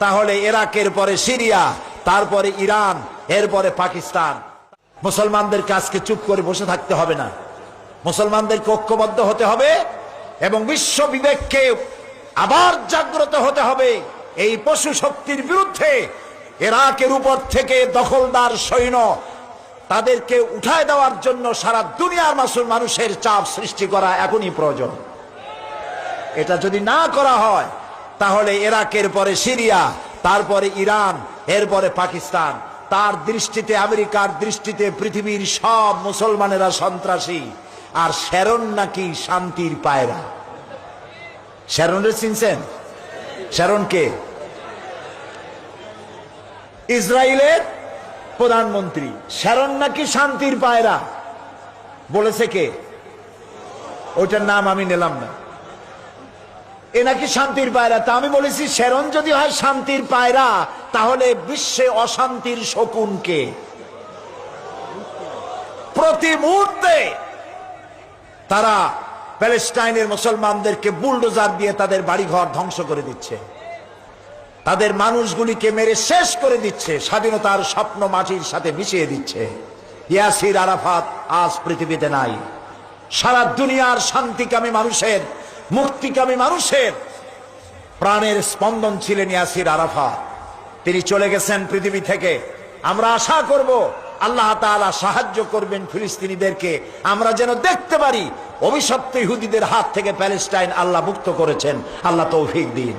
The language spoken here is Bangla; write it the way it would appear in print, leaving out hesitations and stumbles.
তাহলে ইরাকের পরে সিরিয়া, তারপরে ইরান, এরপরে পাকিস্তান। মুসলমানদেরকে আজকে চুপ করে বসে থাকতে হবে না, মুসলমানদেরকে ঐক্যবদ্ধ হতে হবে এবং বিশ্ব বিবেককে আবার জাগ্রত হতে হবে। এই পশু শক্তির বিরুদ্ধে ইরাকের উপর থেকে দখলদার সৈন্য তাদেরকে উঠায় দেওয়ার জন্য সারা দুনিয়ার মানুষের চাপ সৃষ্টি করা এখনই প্রয়োজন। এটা যদি না করা হয় তাহলে ইরাকের পরে সিরিয়া, তারপরে ইরান, এরপরে পাকিস্তান। তার দৃষ্টিতে, আমেরিকার দৃষ্টিতে পৃথিবীর সব মুসলমানেরা সন্ত্রাসী, আর শ্যারন নাকি শান্তির পায়রা। শ্যারনরে চিনছেন? শ্যারনকে ইসরায়েলের প্রধানমন্ত্রী, শ্যারন নাকি শান্তির পায়রা বলেছে কে? ওইটার নাম আমি নিলাম না। এ নাকি শান্তির পায়রা। তা আমি বলেছি শ্যারন যদি হয় শান্তির পায়রা, তাহলে বিশ্বে অশান্তির শকুন কে? প্রতি মুহূর্তে তারা প্যালেস্টাইনের মুসলমানদেরকে বুলডোজার দিয়ে তাদের বাড়িঘর ধ্বংস করে দিচ্ছে, তাদের মানুষগুলিকে মেরে শেষ করে দিচ্ছে, স্বাধীনতার স্বপ্ন মাটির সাথে মিশিয়ে দিচ্ছে। ইয়াসির আরাফাত আজ পৃথিবীতে নাই। সারা দুনিয়ার শান্তিকামী মানুষের, মুক্তিকামী মানুষের প্রাণের স্পন্দন ছিলেন ইয়াসির আরাফাত। তিনি চলে গেছেন পৃথিবী থেকে। আমরা আশা করব আল্লাহ তাআলা সাহায্য করবেন ফিলিস্তিনিদেরকে, আমরা যেন দেখতে পারি অভিশপ্ত ইহুদিদের হাত থেকে প্যালেস্টাইন আল্লাহ মুক্ত করেছেন। আল্লাহ তৌফিক দিন।